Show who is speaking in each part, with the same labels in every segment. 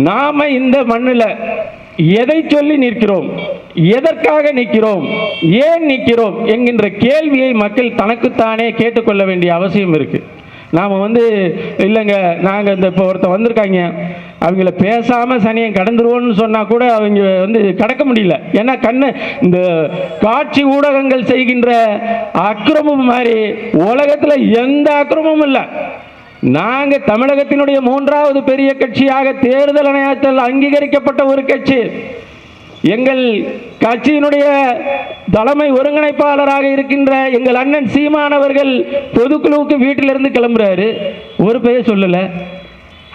Speaker 1: நாம இந்த மண்ணில் எதை சொல்லி நிற்கிறோம், எதற்காக நிற்கிறோம், ஏன் நிற்கிறோம் என்கின்ற கேள்வியை மக்கள் தனக்குத்தானே கேட்டுக்கொள்ள வேண்டிய அவசியம் இருக்கு. நாம் இல்லைங்க நாங்கள் இந்த இப்போ ஒருத்தர் வந்திருக்காங்க, அவங்கள பேசாமல் சனியை கடந்துருவோன்னு சொன்னால் கூட அவங்க கடக்க முடியல. ஏன்னா இந்த காட்சி ஊடகங்கள் செய்கின்ற அக்கிரமம் மாதிரி உலகத்தில் எந்த அக்கிரமும் இல்லை. நாங்கள் தமிழகத்தினுடைய 3வது பெரிய கட்சியாக தேர்தல் ஆணையத்தால் அங்கீகரிக்கப்பட்ட ஒரு கட்சி. எங்கள் கட்சியினுடைய தலைமை ஒருங்கிணைப்பாளராக இருக்கின்ற எங்கள் அண்ணன் சீமான் அவர்கள் பொதுக்குழுவுக்கு வீட்டிலிருந்து கிளம்புறாரு, ஒரு பெயர் சொல்லலை.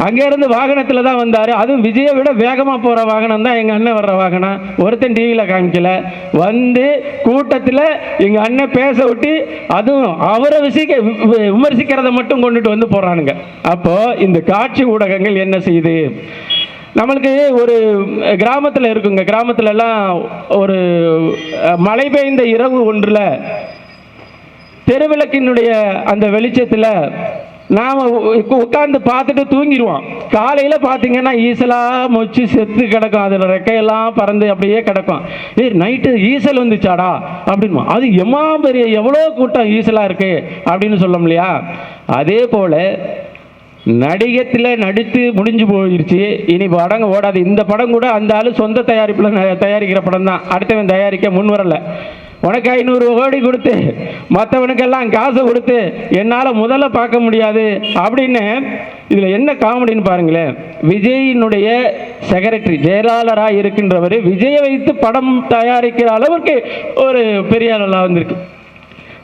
Speaker 1: அங்கேருந்து வாகனத்தில் தான் வந்தார். அதுவும் விஜயை விட வேகமாக போகிற வாகனம் தான் எங்கள் அண்ணன் வர்ற வாகனம். ஒருத்தன் டிவியில் காமிக்கல. கூட்டத்தில் எங்கள் அண்ணன் பேச விட்டு அதுவும் அவரை விமர்சிக்கிறத மட்டும் கொண்டுட்டு போகிறானுங்க. அப்போது இந்த காட்சி ஊடகங்கள் என்ன செய்யுது? நம்மளுக்கு ஒரு கிராமத்தில் இருக்குங்க, கிராமத்துலலாம் ஒரு மழை பெய்ந்த இரவு ஒன்றில் தெருவிளக்கினுடைய அந்த வெளிச்சத்தில் நாம் உட்காந்து பார்த்துட்டு தூங்கிடுவோம். காலையில் பார்த்தீங்கன்னா ஈசலாக மொச்சு செத்து கிடக்கும், அதில் ரெக்கையெல்லாம் பறந்து அப்படியே கிடக்கும். நைட்டு ஈசல் வந்துச்சாடா அப்படின்மா, அது பெரிய எவ்வளோ கூட்டம் ஈசலாக இருக்குது அப்படின்னு சொல்ல இல்லையா? அதே போல் நடிகத்தில் நடித்து முடிஞ்சு போயிடுச்சு, இனி படம் ஓடாது. இந்த படம் கூட அந்த ஆள் சொந்த தயாரிப்பில் தயாரிக்கிற படம் தான், அடுத்தவன் தயாரிக்க முன் வரலை. உனக்கு 500 கோடி கொடுத்து மற்றவனுக்கெல்லாம் காசு கொடுத்து என்னால் முதல்ல பார்க்க முடியாது அப்படின்னு. இதில் என்ன காமெடின்னு பாருங்களேன். விஜயினுடைய செக்ரட்டரி ஜெயலலிதராக இருக்கின்றவர் விஜயை வைத்து படம் தயாரிக்கிற அளவுக்கு ஒரு பெரிய அளவில் வந்திருக்கு.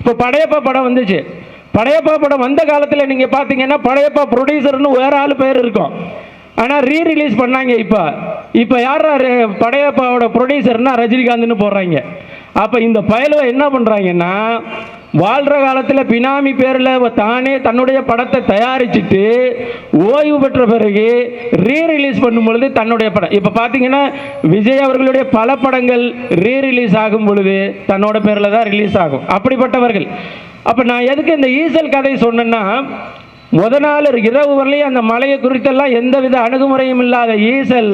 Speaker 1: இப்போ படையப்பா படம் வந்துச்சு. படையப்பா படம் வந்த காலத்தில் நீங்கள் பார்த்தீங்கன்னா படையப்பா ப்ரொடியூசர்னு வேற ஆள் பேர் இருக்கும், ஆனால் ரீரிலீஸ் பண்ணாங்க. இப்போ யார் படையப்பாவோட ப்ரொடியூசர்னா ரஜினிகாந்த்னு போடுறாங்க. அப்போ இந்த பயலுவை என்ன பண்ணுறாங்கன்னா, வாழ்கிற காலத்தில் பினாமி பேரில் தானே தன்னுடைய படத்தை தயாரிச்சுட்டு ஓய்வு பெற்ற பிறகு ரீரிலீஸ் பண்ணும் பொழுது தன்னுடைய படம். இப்போ பார்த்தீங்கன்னா விஜய் அவர்களுடைய பல படங்கள் ரீரிலீஸ் ஆகும் பொழுது தன்னோட பேரில் தான் ரிலீஸ் ஆகும். அப்படிப்பட்டவர்கள். அப்போ நான் எதுக்கு இந்த ஈசல் கதை சொன்னேன்னா, நாள் இரவு வரலையும் அந்த மலையை குறித்தெல்லாம் எந்தவித அணுகுமுறையும் இல்லாத ஈசல்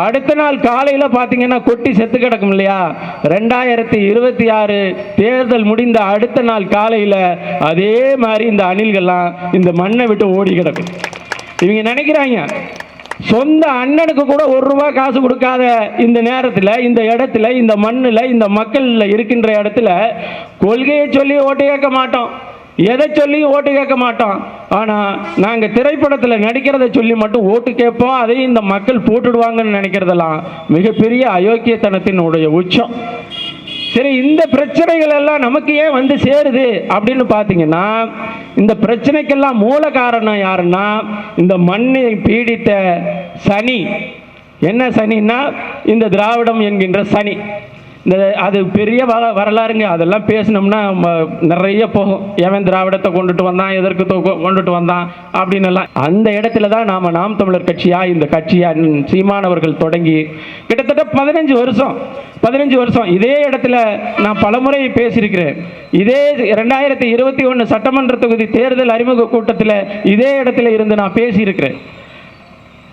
Speaker 1: அடுத்த நாள் காலையில் பார்த்தீங்கன்னா கொட்டி செத்து கிடக்கும் இல்லையா? 2026 தேர்தல் முடிந்த அடுத்த நாள் காலையில் அதே மாதிரி இந்த அணில்கள்லாம் இந்த மண்ணை விட்டு ஓடி கிடக்கும். இவங்க நினைக்கிறாங்க சொந்த அண்ணனுக்கு கூட 1 ரூபா காசு கொடுக்காத இந்த நேரத்தில், இந்த இடத்துல, இந்த மண்ணில், இந்த மக்களில் இருக்கின்ற இடத்துல கொள்கையை சொல்லி ஓட்டு கேட்க மாட்டோம், எதை சொல்லி ஓட்டு கேட்க மாட்டோம். ஆனால் நாங்கள் திரைப்படத்தில் நடிக்கிறத சொல்லி மட்டும் ஓட்டு கேட்போம், அதையும் இந்த மக்கள் போட்டுடுவாங்கன்னு நினைக்கிறதெல்லாம் மிகப்பெரிய அயோக்கியத்தனத்தினுடைய உச்சம். சரி, இந்த பிரச்சனைகள் எல்லாம் நமக்கு ஏன் சேருது அப்படின்னு பார்த்தீங்கன்னா, இந்த பிரச்சனைக்கெல்லாம் மூல காரணம் யாருன்னா இந்த மண்ணை பீடித்த சனி. என்ன சனின்னா இந்த திராவிடம் என்கின்ற சனி. அது பெரிய வரலாறுங்க, அதெல்லாம் பேசினோம்னா நிறைய போகும். எவன் திராவிடத்தை கொண்டுட்டு வந்தான், எதற்கு கொண்டுட்டு வந்தான் அப்படின்னு எல்லாம். அந்த இடத்துல தான் நாம் தமிழர் கட்சியா இந்த கட்சியா சீமானவர்கள் தொடங்கி கிட்டத்தட்ட 15 வருஷம் இதே இடத்துல நான் பலமுறை பேசியிருக்கிறேன். இதே 2021 சட்டமன்ற தொகுதி தேர்தல் அறிமுக கூட்டத்தில் இதே இடத்துல இருந்து நான் பேசியிருக்கிறேன்.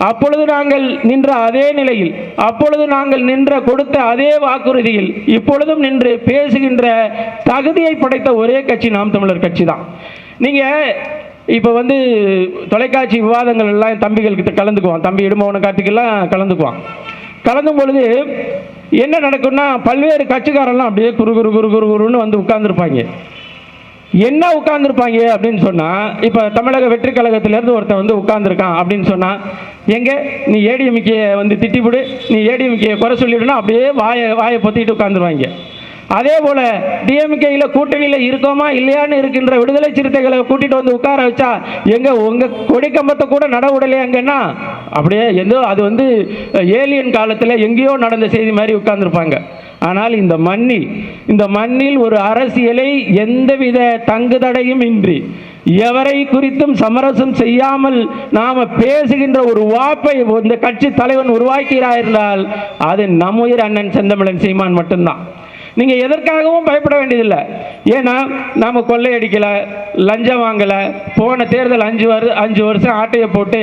Speaker 1: அப்பொழுது நாங்கள் நின்ற அதே நிலையில், அப்பொழுது நாங்கள் கொடுத்த அதே வாக்குறுதியில் இப்பொழுதும் நின்று பேசுகின்ற தகுதியை படைத்த ஒரே கட்சி நாம் தமிழர் கட்சி தான். நீங்கள் இப்போ தொலைக்காட்சி விவாதங்கள் எல்லாம் தம்பிகளுக்கு கலந்துக்குவான், தம்பி இடுமோன கார்த்திகெல்லாம் கலந்துக்குவான். கலந்தும் பொழுது என்ன நடக்கும்னா, பல்வேறு கட்சிக்காரெல்லாம் அப்படியே குருன்னு உட்கார்ந்துருப்பாங்க. என்ன உட்கார்ந்துருப்பாங்க அப்படின்னு சொன்னால், இப்போ தமிழக வெற்றி கழகத்திலேருந்து ஒருத்தன் உட்கார்ந்துருக்கான் அப்படின்னு சொன்னால், எங்கே நீ ஏடிஎம்கே திட்டிவிடு, நீ ஏடிஎம்கே குறை சொல்லிவிடுனா அப்படியே வாயை பொத்திட்டு உட்காந்துருவாங்க. அதே போல் டிஎம்கேயில் கூட்டணியில் இருக்கோமா இல்லையான்னு இருக்கின்ற விடுதலை சிறுத்தைகளை கூட்டிகிட்டு உட்கார வச்சா, எங்கே உங்கள் கொடிக்கம்பத்தை கூட நடவுடலையாங்கன்னா அப்படியே அது ஏலியன் காலத்தில் எங்கேயோ நடந்த செய்தி மாதிரி உட்கார்ந்துருப்பாங்க. ஆனால் இந்த மண்ணில் ஒரு அரசியலை எந்தவித தங்குதடையும் இன்றி எவரை குறித்தும் சமரசம் செய்யாமல் நாம பேசுகின்ற ஒரு வாய்ப்பை இந்த கட்சி தலைவன் உருவாக்கிறார் என்றால் அது நம்முயிர் அண்ணன் செந்தமிழன் சீமான் மட்டும்தான். நீங்கள் எதற்காகவும் பயப்பட வேண்டியதில்லை. ஏன்னா நாம் கொள்ளையடிக்கலை, லஞ்சம் வாங்கலை, போன தேர்தல் 5 வருஷம் ஆட்டையை போட்டு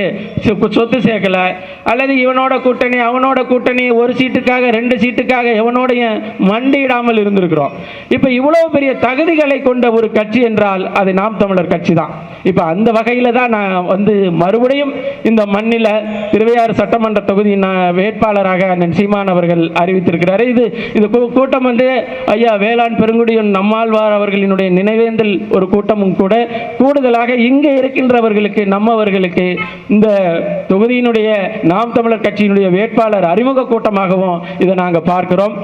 Speaker 1: சொத்து சேர்க்கலை, அல்லது இவனோட கூட்டணி அவனோட கூட்டணி, ஒரு சீட்டுக்காக 2 சீட்டுக்காக எவனோடைய மண்டியிடாமல் இருந்திருக்கிறோம். இப்போ இவ்வளோ பெரிய தகுதிகளை கொண்ட ஒரு கட்சி என்றால் அது நாம் தமிழர் கட்சி தான். இப்போ அந்த வகையில் தான் நான் வந்து மறுபடியும் இந்த மண்ணில் திருவையாறு சட்டமன்ற தொகுதியின் வேட்பாளராக அண்ணன் சீமான் அவர்கள் அறிவித்திருக்கிறார். இது கூட்டம் வந்து ஐயா வேளாண் பெருங்குடியின் நம்மாழ்வார் அவர்களினுடைய நினைவேந்தல் ஒரு கூட்டமும் கூட. கூடுதலாக இங்கே இருக்கின்றவர்களுக்கு நம்மவர்களுக்கு இந்த தொகுதியினுடைய நாம் தமிழர் கட்சியினுடைய வேட்பாளர் அறிமுக கூட்டமாகவும் இதை நாங்கள் பார்க்கிறோம்.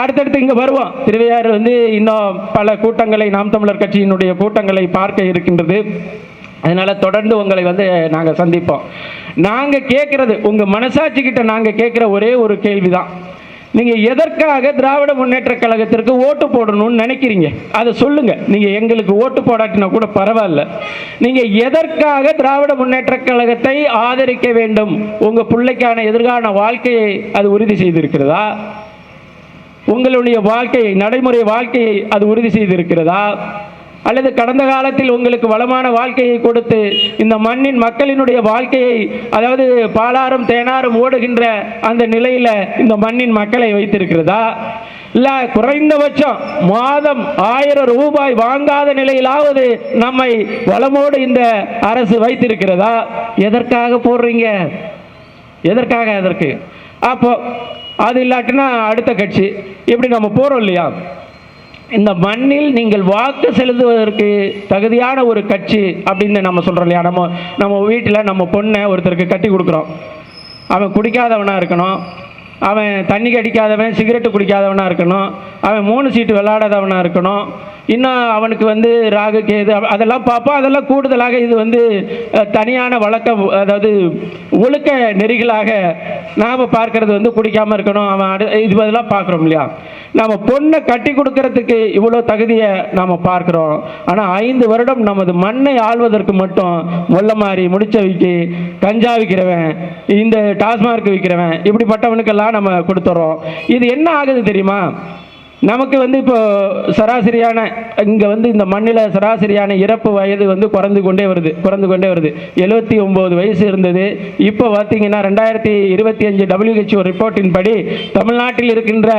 Speaker 1: அடுத்தடுத்து இங்கே வருவோம். திருவையாறு வந்து இன்னும் பல கூட்டங்களை நாம் தமிழர் கட்சியினுடைய கூட்டங்களை பார்க்க இருக்கின்றது. அதனால் தொடர்ந்து உங்களை வந்து நாங்கள் சந்திப்போம். நாங்கள் கேட்குறது, உங்கள் மனசாட்சிக்கிட்ட நாங்கள் கேட்குற ஒரே ஒரு கேள்வி தான். நீங்கள் எதற்காக திராவிட முன்னேற்ற கழகத்திற்கு ஓட்டு போடணும்னு நினைக்கிறீங்க? அதை சொல்லுங்கள். நீங்கள் எங்களுக்கு ஓட்டு போடாட்டினா கூட பரவாயில்ல. நீங்கள் எதற்காக திராவிட முன்னேற்ற கழகத்தை ஆதரிக்க வேண்டும்? உங்கள் பிள்ளைக்கான எதிர்கால வாழ்க்கையை அது உறுதி செய்திருக்கிறதா? உங்களுடைய வாழ்க்கையை, நடைமுறை வாழ்க்கையை அது உறுதி செய்திருக்கிறதா? அல்லது கடந்த காலத்தில் உங்களுக்கு வளமான வாழ்க்கையை கொடுத்து இந்த மண்ணின் மக்களினுடைய வாழ்க்கையை, அதாவது பாலாரும் தேனாரும் ஓடுகின்ற அந்த நிலையில் இந்த மண்ணின் மக்களை வைத்திருக்கிறதா? இல்லை குறைந்தபட்சம் மாதம் 1000 ரூபாய் வாங்காத நிலையிலாவது நம்மை வளமோடு இந்த அரசு வைத்திருக்கிறதா? எதற்காக போடுறீங்க? எதற்காக? அதற்கு அப்போ அது இல்லாட்டினா அடுத்த கட்சி இப்படி நம்ம போகிறோம் இல்லையா? இந்த மண்ணில் நீங்கள் வாக்கு செலுத்துவதற்கு தகுதியான ஒரு கட்சி அப்படின்னு நம்ம சொல்கிறோம் இல்லையா? நம்ம வீட்டில் நம்ம பொண்ணை ஒருத்தருக்கு கட்டி கொடுக்குறோம். அவன் குடிக்காதவனாக இருக்கணும், அவன் தண்ணி கடிக்காதவன், சிகரெட்டு குடிக்காதவனாக இருக்கணும், அவன் 3 சீட்டு விளையாடாதவனாக இருக்கணும், இன்னும் அவனுக்கு வந்து ராகு கேது அதெல்லாம் பார்ப்போம். அதெல்லாம் கூடுதலாக இது வந்து தனியான வழக்கம், அதாவது ஒழுக்க நெறிகளாக நாம் பார்க்கறது வந்து குடிக்காமல் இருக்கணும், அவன் இது அதெல்லாம் பார்க்குறோம் இல்லையா? நம்ம பொண்ணை கட்டி கொடுக்கறதுக்கு இவ்வளோ தகுதியை நாம் பார்க்குறோம். ஆனால் 5 வருடம் நமது மண்ணை ஆள்வதற்கு மட்டும் மொல்ல மாறி முடிச்சவிக்கு, கஞ்சா விற்கிறவன், இந்த டாஸ்மார்க் விற்கிறவன், இப்படிப்பட்டவனுக்கெல்லாம் நம்ம கொடுத்துறோம். இது என்ன ஆகுது தெரியுமா? நமக்கு வந்து இப்போ சராசரியான இங்கே வந்து இந்த மண்ணில் சராசரியான இறப்பு வயது வந்து குறைந்து கொண்டே வருது. 79 வயசு இருந்தது. இப்போ பார்த்தீங்கன்னா 2025 WHO ரிப்போர்ட்டின் படி தமிழ்நாட்டில் இருக்கின்ற,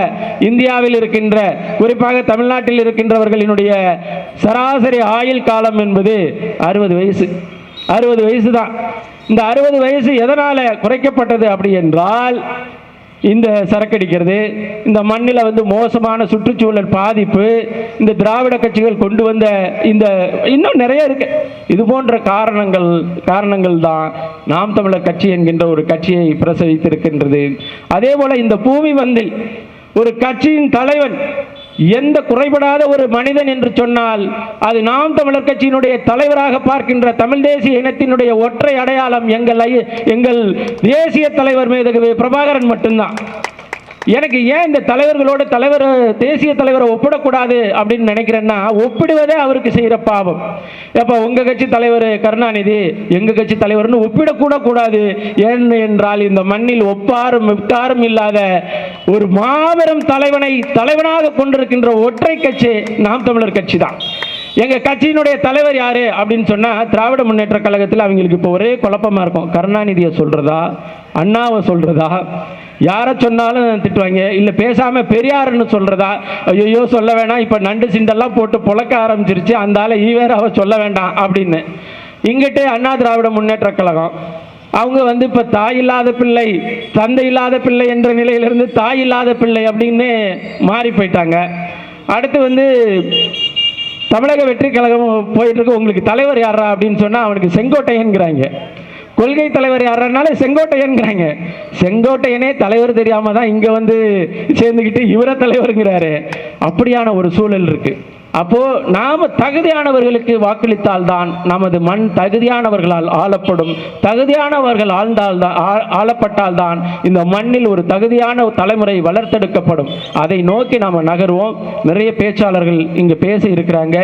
Speaker 1: இந்தியாவில் இருக்கின்ற, குறிப்பாக தமிழ்நாட்டில் இருக்கின்றவர்களினுடைய சராசரி ஆயுள் காலம் என்பது 60 வயசு. 60 வயசு தான். இந்த 60 வயசு எதனால் குறைக்கப்பட்டது அப்படி என்றால், இந்த சரக்கடிக்கிறது, இந்த மண்ணில் வந்து மோசமான சுற்றுச்சூழல் பாதிப்பு, இந்த திராவிட கட்சிகள் கொண்டு வந்த இந்த இன்னும் நிறைய இருக்கு. இது போன்ற காரணங்கள் தான் நாம் தமிழர் கட்சி என்கின்ற ஒரு கட்சியை பிரசவித்திருக்கின்றது. அதே போல இந்த பூமி வந்தில் ஒரு கட்சியின் தலைவன் எந்த குறைபடாத ஒரு மனிதன் என்று சொன்னால் அது நாம் தமிழர் கட்சியினுடைய தலைவராக பார்க்கின்ற தமிழ் தேசிய இனத்தினுடைய ஒற்றை அடையாளம் எங்கள் தேசிய தலைவர் மேதகு பிரபாகரன் மட்டும்தான். எனக்கு ஏன் இந்த தலைவர்களோட தேசிய தலைவரை ஒப்பிடக்கூடாது அப்படின்னு நினைக்கிறேன்னா, ஒப்பிடுவதே அவருக்கு செய்கிற பாவம். எப்போ உங்கள் கட்சி தலைவர் கருணாநிதி, எங்கள் கட்சி தலைவர்னு ஒப்பிடக்கூட கூடாது. ஏன் என்றால் இந்த மண்ணில் ஒப்பாரும் மிக்காரும் இல்லாத ஒரு மாபெரும் தலைவனாக கொண்டிருக்கின்ற ஒற்றை கட்சி நாம் தமிழர் கட்சி தான். எங்கள் கட்சியினுடைய தலைவர் யாரு அப்படின்னு சொன்னால், திராவிட முன்னேற்ற கழகத்தில் அவங்களுக்கு இப்போ ஒரே குழப்பமாக இருக்கும். கருணாநிதியை சொல்கிறதா, அண்ணாவை சொல்கிறதா, யாரை சொன்னாலும் திட்டுவாங்க. இல்லை பேசாமல் பெரியாருன்னு சொல்கிறதா, ஐயோ சொல்ல வேணாம், இப்போ நண்டு சிண்டெல்லாம் போட்டு புழக்க ஆரம்பிச்சிருச்சு, அந்த ஆளை ஈவேராவை சொல்ல வேண்டாம் அப்படின்னு. இங்கிட்டே அண்ணா திராவிட முன்னேற்ற கழகம் அவங்க வந்து இப்போ தாய் இல்லாத பிள்ளை, தந்தை இல்லாத பிள்ளை என்ற நிலையிலிருந்து தாய் இல்லாத பிள்ளை அப்படின்னு மாறி போயிட்டாங்க. அடுத்து வந்து தமிழக வெற்றி கழகம் போயிட்டு இருக்கு. உங்களுக்கு தலைவர் யாரா அப்படின்னு சொன்னால் அவனுக்கு செங்கோட்டையன்கிறாங்க. கொள்கை தலைவர் யாருனாலே செங்கோட்டையன்கிறாங்க. செங்கோட்டையனே தலைவர் தெரியாம தான் இங்கே வந்து சேர்ந்துக்கிட்டு இவர தலைவருங்கிறாரு. அப்படியான ஒரு சூழல் இருக்கு. அப்போ நாம தகுதியானவர்களுக்கு வாக்களித்தால்தான் நமது மண் தகுதியானவர்களால் ஆளப்படும். தகுதியானவர்கள் ஆளப்பட்டால்தான் இந்த மண்ணில் ஒரு தகுதியான தலைமுறை வளர்த்தெடுக்கப்படும். அதை நோக்கி நாம் நகர்வோம். நிறைய பேச்சாளர்கள் இங்கு பேச இருக்கிறாங்க,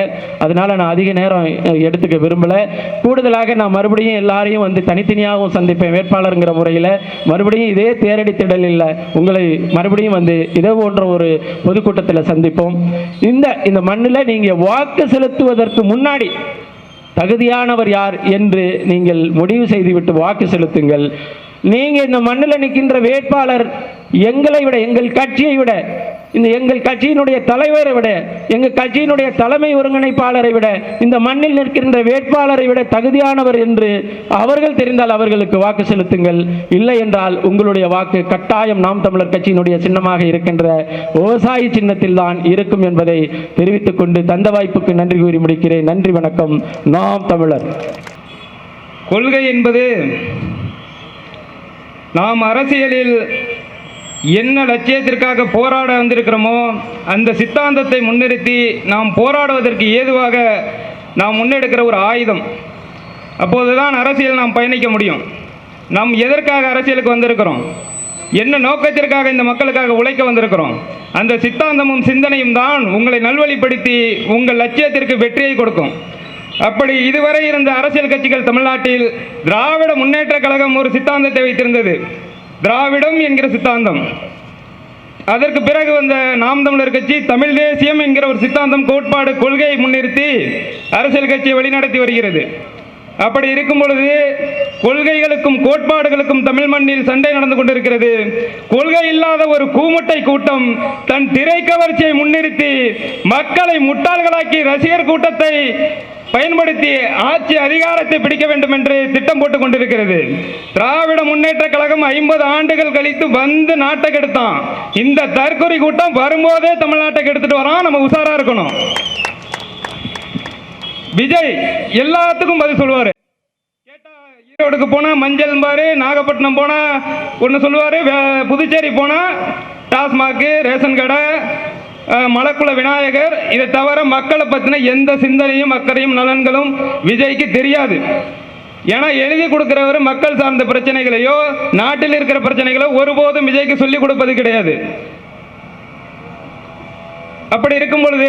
Speaker 1: அதனால நான் அதிக நேரம் எடுத்துக்க விரும்பலை. கூடுதலாக நான் மறுபடியும் எல்லாரையும் வந்து தனித்தனியாகவும் சந்திப்பேன் வேட்பாளருங்கிற முறையில். மறுபடியும் இதே தேரடி திடலில் உங்களை மறுபடியும் வந்து இதே போன்ற ஒரு பொதுக்கூட்டத்தில் சந்திப்போம். இந்த மண்ணில் நீங்க வாக்கு செலுத்துவதற்கு முன்னாடி தகுதியானவர் யார் என்று நீங்கள் முடிவு செய்துவிட்டு வாக்கு செலுத்துங்கள். நீங்க இந்த மண்ணில் நிற்கின்ற வேட்பாளர் எங்களை விட, எங்கள் கட்சியை விட, இந்த எங்கள் கட்சியினுடைய தலைவரை விட, எங்கள் கட்சியினுடைய தலைமை ஒருங்கிணைப்பாளரை விட, இந்த மண்ணில் நிற்கின்ற வேட்பாளரை விட தகுதியானவர் என்று அவர்கள் தெரிந்தால் அவர்களுக்கு வாக்கு செலுத்துங்கள். இல்லை என்றால் உங்களுடைய வாக்கு கட்டாயம் நாம் தமிழர் கட்சியினுடைய சின்னமாக இருக்கின்ற விவசாயி சின்னத்தில் தான் இருக்கும் என்பதை தெரிவித்துக் கொண்டு தந்த வாய்ப்புக்கு நன்றி கூறி முடிக்கிறேன். நன்றி, வணக்கம். நாம் தமிழர்.
Speaker 2: கொள்கை என்பது நாம் அரசியலில் என்ன லட்சியத்திற்காக போராட வந்திருக்கிறோமோ அந்த சித்தாந்தத்தை முன்னிறுத்தி நாம் போராடுவதற்கு ஏதுவாக நாம் முன்னெடுக்கிற ஒரு ஆயுதம். அப்போதுதான் அரசியல் நாம் பயணிக்க முடியும். நாம் எதற்காக அரசியலுக்கு வந்திருக்கிறோம், என்ன நோக்கத்திற்காக இந்த மக்களுக்காக உழைக்க வந்திருக்கிறோம், அந்த சித்தாந்தமும் சிந்தனையும் தான் உங்களை நல்வழிப்படுத்தி உங்கள் லட்சியத்திற்கு வெற்றியை கொடுக்கும். அப்படி இதுவரை இருந்த அரசியல் கட்சிகள் தமிழ்நாட்டில் திராவிட முன்னேற்ற கழகம் ஒரு சித்தாந்தத்தை வைத்திருந்தது, திராவிடம் என்கிற சித்தாந்தம். அதற்கு பிறகு வந்த நாம் தமிழர் கட்சி தமிழ் தேசியம் என்கிற ஒரு சித்தாந்தம், கோட்பாடு, கொள்கையை முன்னிறுத்தி அரசியல் கட்சியை வழிநடத்தி வருகிறது. அப்படி இருக்கும் பொழுது கொள்கைகளுக்கும் கோட்பாடுகளுக்கும் தமிழ் மண்ணில் சண்டை நடந்து கொண்டிருக்கிறது. கொள்கை இல்லாத ஒரு கூமுட்டை கூட்டம் தன் திரை கவர்ச்சியை முன்னிறுத்தி மக்களை முட்டாள்களாக்கி ரசிகர் கூட்டத்தை பயன்படுத்தி ஆட்சி அதிகாரத்தை பிடிக்க வேண்டும் என்று திட்டம் போட்டுக் கொண்டிருக்கிறது. திராவிட முன்னேற்ற கழகம் 50 ஆண்டுகள் கழித்து வந்து நாட்டை கெடுத்தான். இந்த தற்கொலை கூட்டம் வரும்போதே தமிழ்நாட்டை கெடுத்துட்டு வரான். நம்ம உஷாரா இருக்கணும். விஜய் எல்லாத்துக்கும் பதில் சொல்லுவாரு. கேட்டா ஈரோடுக்கு போனா மஞ்சள் பாரு, நாகப்பட்டினம் போனா ஒன்று சொல்லுவாரு, புதுச்சேரி போனா டாஸ்மாக், ரேஷன் கடை, மலக்குள விநாயகர். இதை தவிர மக்களை பற்றின எந்த சிந்தனையும் அக்கறையும் நலன்களும் விஜய்க்கு தெரியாது. ஏன்னா எழுதி கொடுக்கிறவர் மக்கள் சார்ந்த பிரச்சனைகளையோ நாட்டில் இருக்கிற பிரச்சனைகளோ ஒருபோதும் விஜய்க்கு சொல்லிக் கொடுப்பது கிடையாது. அப்படி இருக்கும் பொழுது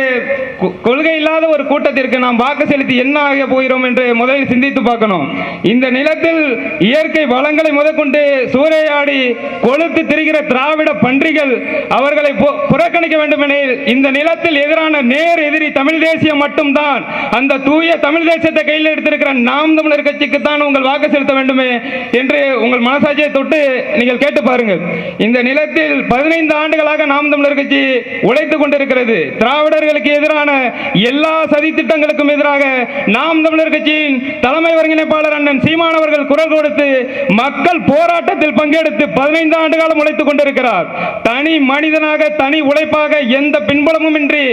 Speaker 2: கொள்கை இல்லாத ஒரு கூட்டத்திற்கு நாம் வாக்கு செலுத்தி என்ன ஆக போகிறோம் என்று முதலில் சிந்தித்து பார்க்கணும். இந்த நிலத்தில் இயற்கை வளங்களை முதற்கொண்டு சூறையாடி கொழுத்து திரிகிற திராவிட பன்றிகள் அவர்களை புறக்கணிக்க வேண்டும் எனில் இந்த நிலத்தில் எதிரான நேர் எதிரி தமிழ் தேசியம் மட்டும்தான். அந்த தூய தமிழ் தேசியத்தை கையில் எடுத்திருக்கிற நாம் தமிழர் கட்சிக்கு தான் உங்கள் வாக்கு செலுத்த வேண்டுமே என்று உங்கள் மனசாட்சியை தொட்டு நீங்கள் கேட்டு பாருங்கள். இந்த நிலத்தில் 15 ஆண்டுகளாக நாம் தமிழர் கட்சி உழைத்துக் கொண்டிருக்கிறது. திராவிடர்களுக்கு எதிரான எல்லா சதி திட்டங்களுக்கும் எதிராக நாம் தமிழர் கட்சியின் தலைமை ஒருங்கிணைப்பாளர் அண்ணன் சீமான் அவர்கள் குரல் கொடுத்து மக்கள் போராட்டத்தில் பங்கெடுத்து 15 ஆண்டு காலம் உழைத்துக் கொண்டிருக்கிறார். தனி மனிதனாக, தனி உழைப்பாக, எந்த பின்புலமும் இன்றி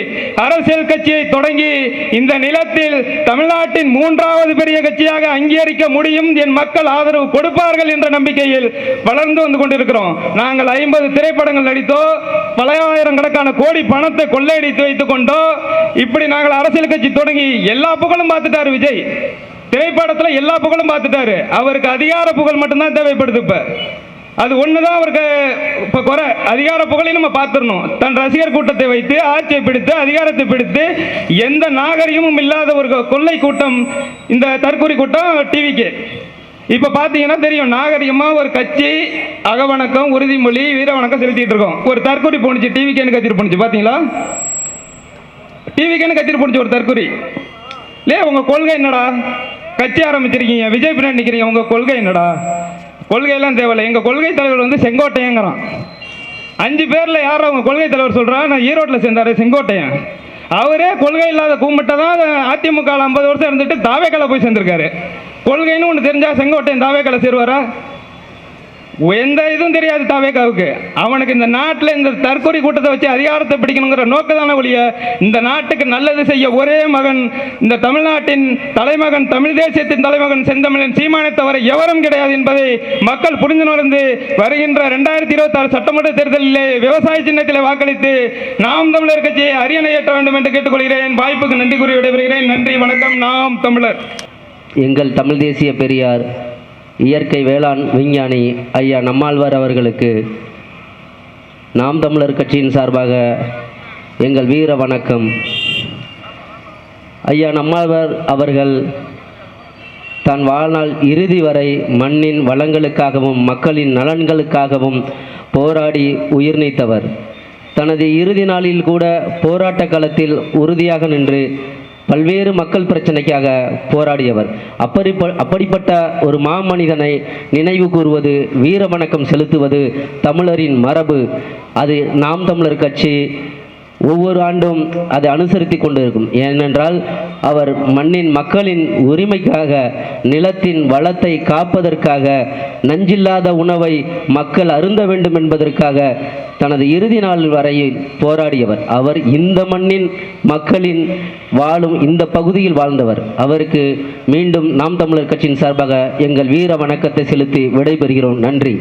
Speaker 2: அரசியல் கட்சியை தொடங்கி இந்த நிலத்தில் தமிழ்நாட்டின் 3வது பெரிய கட்சியாக அங்கீகரிக்க முடியும், என் மக்கள் ஆதரவு கொடுப்பார்கள் என்ற நம்பிக்கையில் வளர்ந்து வந்து கொண்டிருக்கிறோம். நாங்கள் 50 திரைப்படங்கள் நடித்தோ, பல ஆயிரக்கணக்கான கோடி பணத்தை கொள்ளையடித்து வைத்துக் கொண்டோ, இப்படி நாங்கள் அரசியல் கட்சி தொடங்கி எல்லா புகழும் பார்த்துட்டாரு விஜய். திரைப்படத்தில் எல்லா புகழும் பார்த்துட்டாரு. அவருக்கு அதிகார புகழ் மட்டும்தான் தேவைப்படுது. இப்ப அது ஒண்ணுதான் அவருக்கு இப்ப குறை. அதிகார புகழையும் நம்ம பார்த்துடணும். தன் ரசிகர் கூட்டத்தை வைத்து ஆட்சியை பிடித்து அதிகாரத்தை பிடித்து எந்த நாகரிகமும் இல்லாத ஒரு கொள்ளை கூட்டம் இந்த தற்கொலை கூட்டம் டிவிக்கு. இப்ப பாத்தீங்கன்னா தெரியும், நாகரிகமா ஒரு கட்சி அகவணக்கம், உறுதிமொழி, வீர வணக்கம் செலுத்திட்டு இருக்கோம். ஒரு தற்கொலை போனுச்சு, டிவிக்கேன்னு கத்திட்டு போனுச்சு. பாத்தீங்களா, டிவிக்கேன்னு கத்திட்டு போனுச்சு ஒரு தற்கொலை. இல்லையா, உங்க கொள்கை என்னடா? கட்சி ஆரம்பிச்சிருக்கீங்க, விஜய் பின்னாடி நிக்கிறீங்க, உங்க கொள்கை என்னடா? கொள்கையெல்லாம் தேவையில்லை. எங்க கொள்கை தலைவர் வந்து செங்கோட்டையங்கிறான். 5 பேர்ல யாரும் அவங்க கொள்கை தலைவர் சொல்றா? நான் ஈரோட்டில் சேர்ந்தாரு செங்கோட்டையன். அவரே கொள்கை இல்லாத கூம்பிட்ட தான் அதிமுக 50 வருஷம் இருந்துட்டு தாவேக்கால போய் சேர்ந்திருக்காரு. கொள்கைன்னு ஒன்று தெரிஞ்சா செங்கோட்டையன் தாவேக்கால சேருவாரா? எந்த இதுவும் தெரியாது தாவேக்காவுக்கு. அவனுக்கு இந்த நாட்டில் இந்த தற்கொலை கூட்டத்தை வச்சு அதிகாரத்தை பிடிக்கணுங்கிற நோக்கத்தான ஒழிய இந்த நாட்டுக்கு நல்லது செய்ய ஒரே மகன் இந்த தமிழ்நாட்டின் தலைமகன், தமிழ் தேசியத்தின் தலைமகன் செந்தமிழன் சீமானை தவிர எவரும் கிடையாது என்பதை மக்கள் புரிந்துணர்ந்து வருகின்ற 2026 சட்டமன்ற தேர்தலிலே விவசாய சின்னத்திலே வாக்களித்து நாம் தமிழர் கட்சியை அரியணை ஏற்ற வேண்டும் என்று கேட்டுக்கொள்கிறேன். வாய்ப்புக்கு நன்றி கூறி விடைபெறுகிறேன். நன்றி, வணக்கம். நாம் தமிழர்.
Speaker 3: எங்கள் தமிழ் தேசிய பெரியார் இயற்கை வேளாண் விஞ்ஞானி ஐயா நம்மாழ்வார் அவர்களுக்கு நாம் தமிழர் கட்சியின் சார்பாக எங்கள் வீர வணக்கம். ஐயா நம்மாழ்வார் அவர்கள் தன் வாழ்நாள் இறுதி வரை மண்ணின் வளங்களுக்காகவும் மக்களின் நலன்களுக்காகவும் போராடி உயிர் நீத்தவர். தனது இறுதி நாளில் கூட போராட்ட களத்தில் உறுதியாக நின்று பல்வேறு மக்கள் பிரச்சனைக்காக போராடியவர். அப்படிப்பட்ட ஒரு மாமனிதனை நினைவு கூறுவது, வீர வணக்கம் செலுத்துவது தமிழரின் மரபு. அது நாம் தமிழர் கட்சி ஒவ்வொரு ஆண்டும் அதை அனுசரித்து கொண்டு இருக்கும். ஏனென்றால் அவர் மண்ணின் மக்களின் உரிமைக்காக, நிலத்தின் வளத்தை காப்பதற்காக, நஞ்சில்லாத உணவை மக்கள் அருந்த வேண்டும் என்பதற்காக தனது இறுதி நாள் வரையில் போராடியவர். அவர் இந்த மண்ணின் மக்களின் வாழும் இந்த பகுதியில் வாழ்ந்தவர். அவருக்கு மீண்டும் நாம் தமிழர் கட்சியின் சார்பாக எங்கள் வீர வணக்கத்தை செலுத்தி விடைபெறுகிறோம். நன்றி.